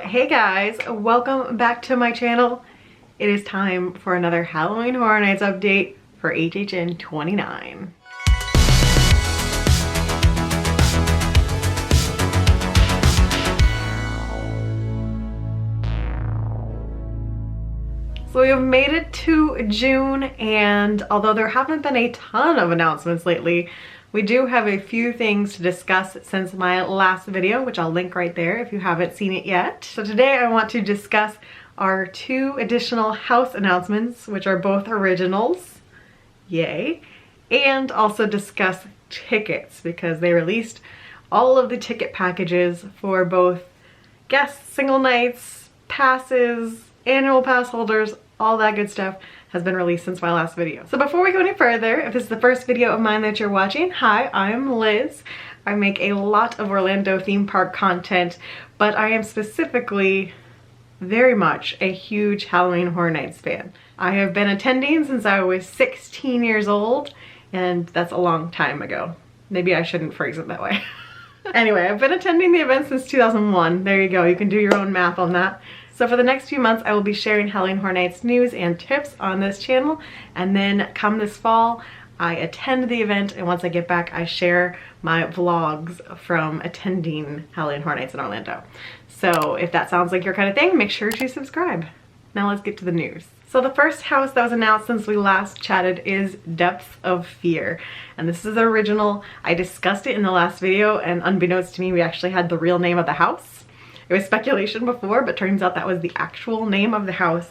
Hey guys, welcome back to my channel. It is time for another Halloween Horror Nights update for HHN29. So we have made it to June, and although there haven't been a ton of announcements lately, we do have a few things to discuss since my last video, which I'll link right there if you haven't seen it yet. So today I want to discuss our 2 additional house announcements, which are both originals, yay, and also discuss tickets because they released all of the ticket packages for both guests, single nights, passes, annual pass holders, all that good stuff has been released since my last video. So before we go any further, if this is the first video of mine that you're watching, hi, I'm Liz. I make a lot of Orlando theme park content, but I am specifically very much a huge Halloween Horror Nights fan. I have been attending since I was 16 years old, and that's a long time ago. Maybe I shouldn't phrase it that way. Anyway, I've been attending the event since 2001. There you go, you can do your own math on that. So for the next few months, I will be sharing Halloween Horror Nights news and tips on this channel. And then come this fall, I attend the event, and once I get back, I share my vlogs from attending Halloween Horror Nights in Orlando. So if that sounds like your kind of thing, make sure to subscribe. Now let's get to the news. So the first house that was announced since we last chatted is Depths of Fear. And this is the original. I discussed it in the last video, and unbeknownst to me, we actually had the real name of the house. It was speculation before, but turns out that was the actual name of the house,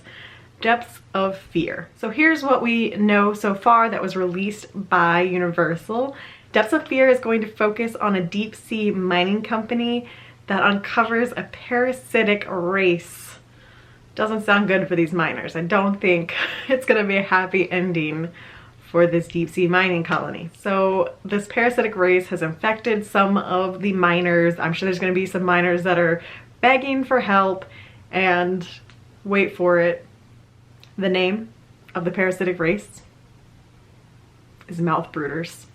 Depths of Fear. So here's what we know so far that was released by Universal. Depths of Fear is going to focus on a deep sea mining company that uncovers a parasitic race. Doesn't sound good for these miners. I don't think it's gonna be a happy ending for this deep sea mining colony. So this parasitic race has infected some of the miners. I'm sure there's gonna be some miners that are begging for help, and wait for it, the name of the parasitic race is mouth brooders.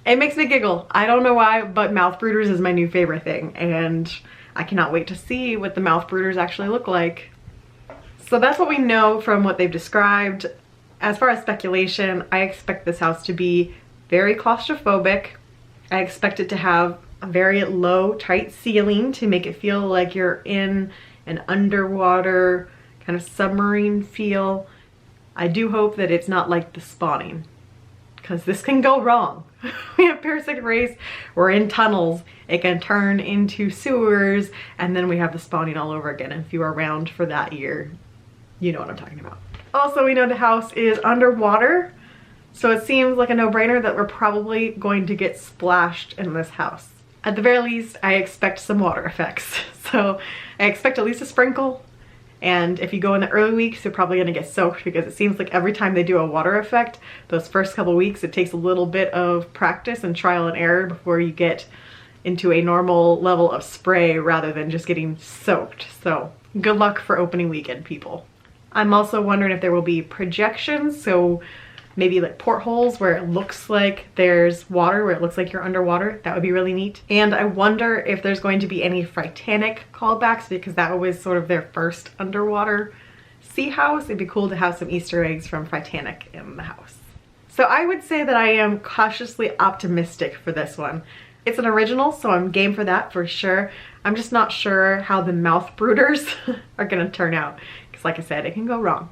It makes me giggle. I don't know why, but mouth brooders is my new favorite thing, and I cannot wait to see what the mouth brooders actually look like. So that's what we know from what they've described. As far as speculation, I expect this house to be very claustrophobic. I expect it to have a very low, tight ceiling to make it feel like you're in an underwater kind of submarine feel. I do hope that it's not like The Spawning, because this can go wrong. We have parasitic race, we're in tunnels, it can turn into sewers, and then we have The Spawning all over again. If you were around for that year, you know what I'm talking about. Also, we know the house is underwater, so it seems like a no-brainer that we're probably going to get splashed in this house. At the very least, I expect some water effects. So I expect at least a sprinkle, and if you go in the early weeks, you're probably gonna get soaked, because it seems like every time they do a water effect, those first couple weeks, it takes a little bit of practice and trial and error before you get into a normal level of spray rather than just getting soaked. So good luck for opening weekend, people. I'm also wondering if there will be projections, so maybe like portholes where it looks like there's water, where it looks like you're underwater. That would be really neat. And I wonder if there's going to be any Titanic callbacks, because that was sort of their first underwater sea house. It'd be cool to have some Easter eggs from Titanic in the house. So I would say that I am cautiously optimistic for this one. It's an original, so I'm game for that for sure. I'm just not sure how the mouth brooders are gonna turn out, because like I said, it can go wrong.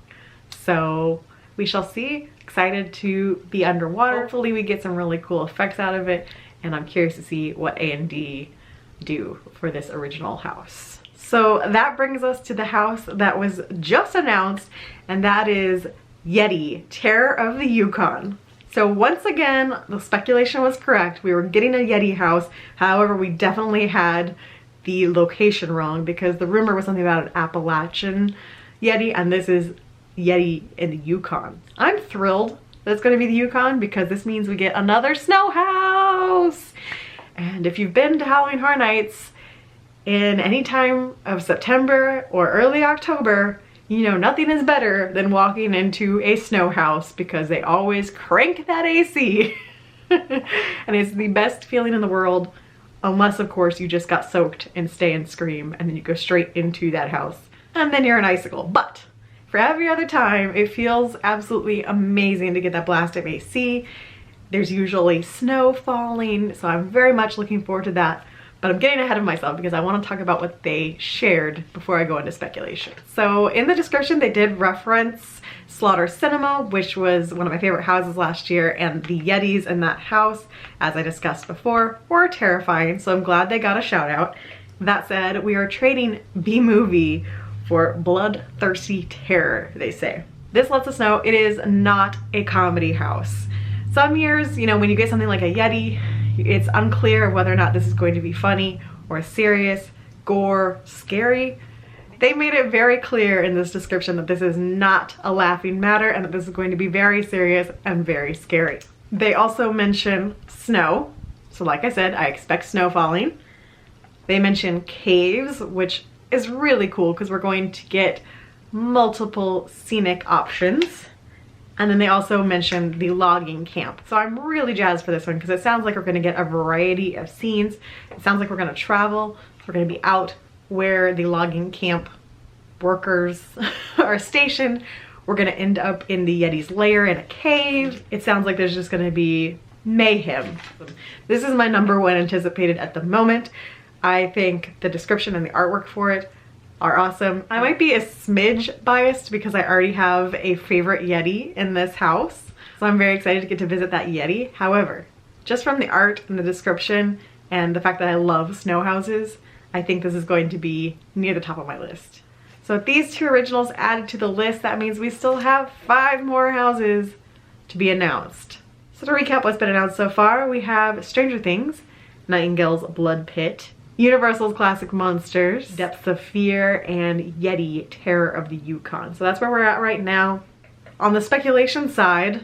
So we shall see. Excited to be underwater. Hopefully we get some really cool effects out of it, and I'm curious to see what A&D do for this original house. So that brings us to the house that was just announced, and that is Yeti, Terror of the Yukon. So once again, the speculation was correct. We were getting a Yeti house. However, we definitely had the location wrong, because the rumor was something about an Appalachian Yeti, and this is Yeti in the Yukon. I'm thrilled that it's going to be the Yukon, because this means we get another snow house. And if you've been to Halloween Horror Nights in any time of September or early October, you know nothing is better than walking into a snow house, because they always crank that AC. And it's the best feeling in the world. unless of course you just got soaked in Stay and Scream and then you go straight into that house and then you're an icicle. But for every other time, it feels absolutely amazing to get that blast of AC. There's usually snow falling, so I'm very much looking forward to that. But I'm getting ahead of myself because I want to talk about what they shared before I go into speculation. So in the description, they did reference Slaughter Cinema, which was one of my favorite houses last year, and the Yetis in that house, as I discussed before, were terrifying, so I'm glad they got a shout out. That said, we are trading B-movie for bloodthirsty terror, they say. This lets us know it is not a comedy house. Some years, you know, when you get something like a Yeti, it's unclear whether or not this is going to be funny or serious, gore, scary. They made it very clear in this description that this is not a laughing matter and that this is going to be very serious and very scary. They also mention snow. So like I said, I expect snow falling. They mention caves, which is really cool because we're going to get multiple scenic options. And then they also mentioned the logging camp. So I'm really jazzed for this one because it sounds like we're gonna get a variety of scenes. It sounds like we're gonna travel. We're gonna be out where the logging camp workers are stationed. We're gonna end up in the Yeti's lair in a cave. It sounds like there's just gonna be mayhem. This is my #1 anticipated at the moment. I think the description and the artwork for it are awesome. I might be a smidge biased because I already have a favorite Yeti in this house. So I'm very excited to get to visit that Yeti. However, just from the art and the description and the fact that I love snow houses, I think this is going to be near the top of my list. So with these 2 originals added to the list, that means we still have 5 more houses to be announced. So to recap what's been announced so far, we have Stranger Things, Nightingale's Blood Pit, Universal's Classic Monsters, Depths of Fear, and Yeti, Terror of the Yukon. So that's where we're at right now. On the speculation side,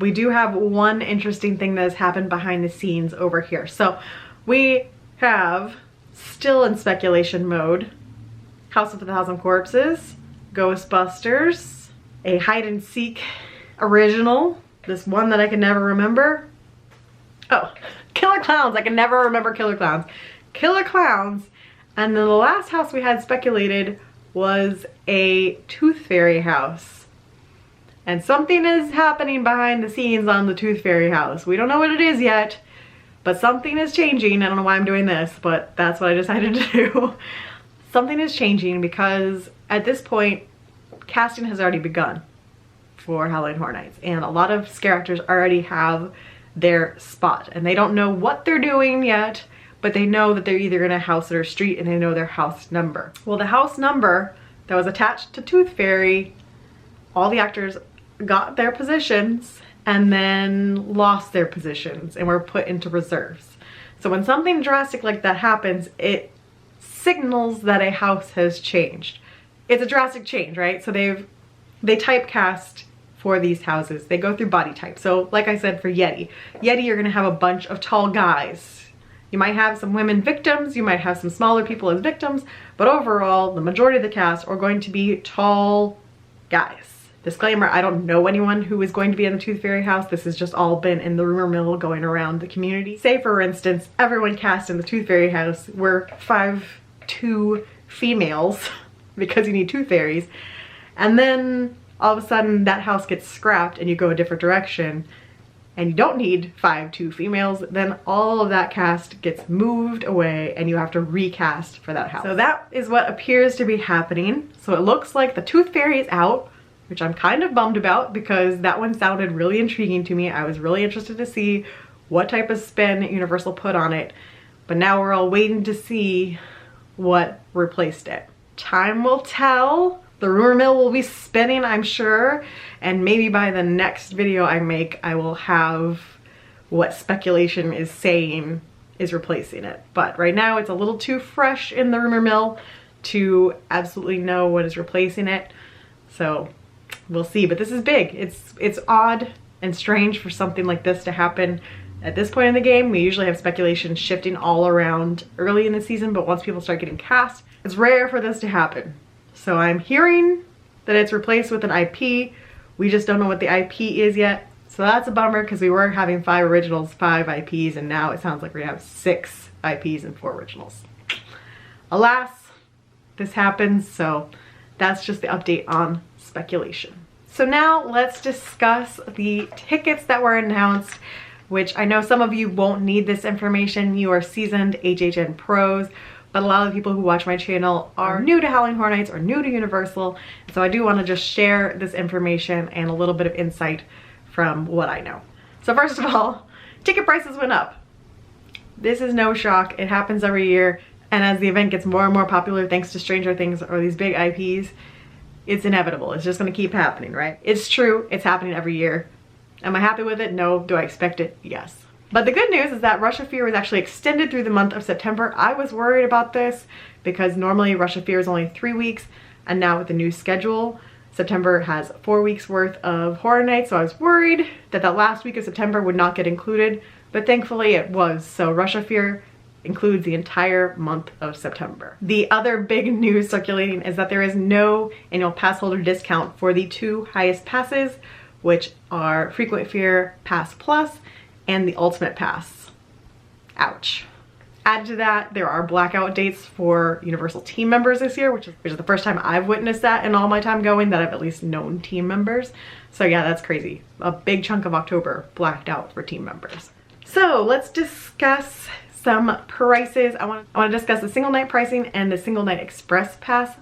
we do have one interesting thing that has happened behind the scenes over here. So we have, still in speculation mode, House of a Thousand Corpses, Ghostbusters, a hide and seek original, this one that I can never remember. Oh, Killer Clowns, I can never remember Killer Clowns. Killer Clowns, and then the last house we had speculated was a Tooth Fairy house. And something is happening behind the scenes on the Tooth Fairy house. We don't know what it is yet, but something is changing. I don't know why I'm doing this, but that's what I decided to do. Something is changing because at this point, casting has already begun for Halloween Horror Nights, and a lot of scare actors already have their spot, and they don't know what they're doing yet, but they know that they're either in a house or a street and they know their house number. Well, the house number that was attached to Tooth Fairy, all the actors got their positions and then lost their positions and were put into reserves. So when something drastic like that happens, it signals that a house has changed. It's a drastic change, right? So they typecast for these houses. They go through body type. So like I said for Yeti, you're gonna have a bunch of tall guys. You might have some women victims, you might have some smaller people as victims, but overall, the majority of the cast are going to be tall guys. Disclaimer, I don't know anyone who is going to be in the Tooth Fairy house. This has just all been in the rumor mill going around the community. Say for instance, everyone cast in the Tooth Fairy house were 5'2" females because you need tooth fairies. And then all of a sudden that house gets scrapped and you go a different direction and you don't need 5'2" females, then all of that cast gets moved away and you have to recast for that house. So that is what appears to be happening. So it looks like the Tooth Fairy is out, which I'm kind of bummed about because that one sounded really intriguing to me. I was really interested to see what type of spin Universal put on it, but now we're all waiting to see what replaced it. Time will tell. The rumor mill will be spinning, I'm sure, and maybe by the next video I make, I will have what speculation is saying is replacing it. But right now it's a little too fresh in the rumor mill to absolutely know what is replacing it. So we'll see, but this is big. It's odd and strange for something like this to happen at this point in the game. We usually have speculation shifting all around early in the season, but once people start getting cast, it's rare for this to happen. So I'm hearing that it's replaced with an IP. We just don't know what the IP is yet. So that's a bummer because we were having 5 originals, 5 IPs, and now it sounds like we have 6 IPs and 4 originals. Alas, this happens, so that's just the update on speculation. So now let's discuss the tickets that were announced, which I know some of you won't need this information. You are seasoned HHN pros, but a lot of the people who watch my channel are new to Halloween Horror Nights or new to Universal. So I do want to just share this information and a little bit of insight from what I know. So first of all, ticket prices went up. This is no shock. It happens every year. And as the event gets more and more popular thanks to Stranger Things or these big IPs, it's inevitable. It's just gonna keep happening, right? It's true, it's happening every year. Am I happy with it? No. Do I expect it? Yes. But the good news is that Rush of Fear was actually extended through the month of September. I was worried about this because normally Rush of Fear is only 3 weeks, and now with the new schedule, September has 4 weeks worth of Horror Nights, so I was worried that that last week of September would not get included, but thankfully it was. So Rush of Fear includes the entire month of September. The other big news circulating is that there is no annual pass holder discount for the 2 highest passes, which are Frequent Fear Pass Plus and the Ultimate Pass. Ouch. Added to that, there are blackout dates for Universal team members this year, which is the first time I've witnessed that in all my time going, that I've at least known team members. So yeah, that's crazy. A big chunk of October blacked out for team members. So let's discuss some prices. I want to discuss the single night pricing and the single night express pass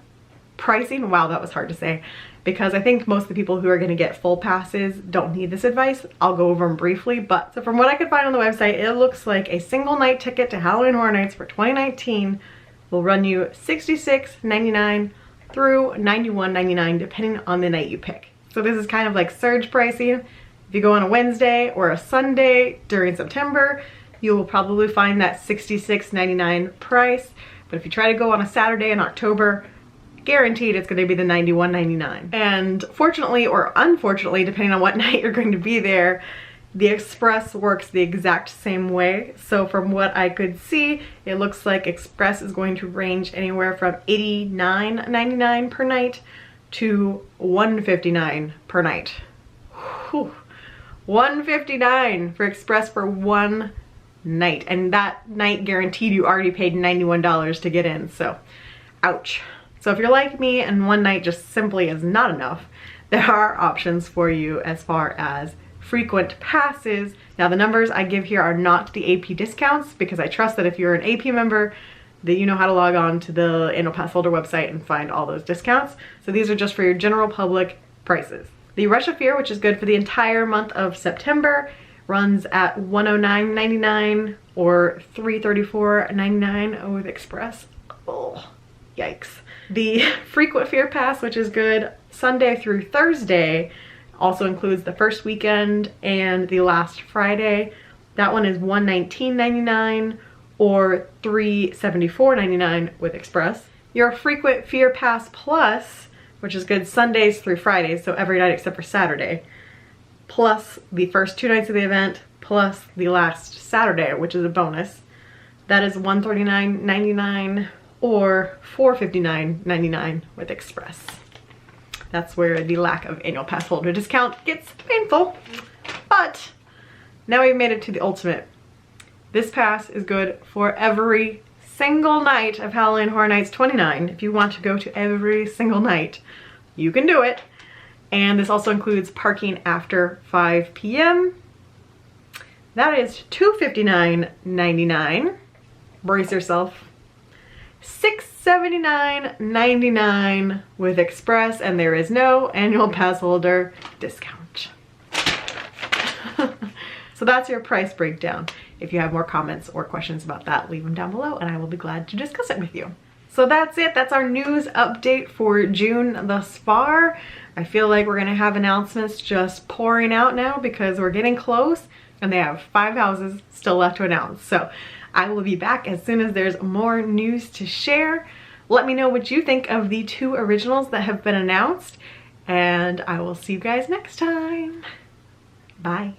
pricing. Wow, that was hard to say, because I think most of the people who are going to get full passes don't need this advice. I'll go over them briefly, but so from what I could find on the website, it looks like a single night ticket to Halloween Horror Nights for 2019 will run you $66.99 through $91.99 depending on the night you pick. So this is kind of like surge pricing. If you go on a Wednesday or a Sunday during September, you will probably find that $66.99 price. But if you try to go on a Saturday in October, guaranteed it's going to be the $91.99. And fortunately or unfortunately, depending on what night you're going to be there, the Express works the exact same way. So from what I could see, it looks like Express is going to range anywhere from $89.99 per night to $159 per night. Whew. $159 for Express for one night, and that night guaranteed you already paid $91 to get in, so ouch. So if you're like me and one night just simply is not enough, there are options for you as far as frequent passes. Now the numbers I give here are not the AP discounts, because I trust that if you're an AP member that you know how to log on to the annual pass holder website and find all those discounts. So these are just for your general public prices. The Rush of Fear, which is good for the entire month of September, runs at $109.99 or $334.99 with Express. Oh, yikes. The Frequent Fear Pass, which is good Sunday through Thursday, also includes the first weekend and the last Friday. That one is $119.99 or $374.99 with Express. Your Frequent Fear Pass Plus, which is good Sundays through Fridays, so every night except for Saturday, plus the first 2 nights of the event, plus the last Saturday, which is a bonus. That is $139.99 or $459.99 with Express. That's where the lack of annual pass holder discount gets painful. But now we've made it to the ultimate. This pass is good for every single night of Halloween Horror Nights 29. If you want to go to every single night, you can do it. And this also includes parking after 5 p.m. That is $259.99. Brace yourself. $679.99 with Express, and there is no annual pass holder discount. So that's your price breakdown. If you have more comments or questions about that, leave them down below and I will be glad to discuss it with you. So that's it. That's our news update for June thus far. I feel like we're gonna have announcements just pouring out now because we're getting close and they have 5 houses still left to announce. So I will be back as soon as there's more news to share. Let me know what you think of the 2 originals that have been announced, and I will see you guys next time. Bye.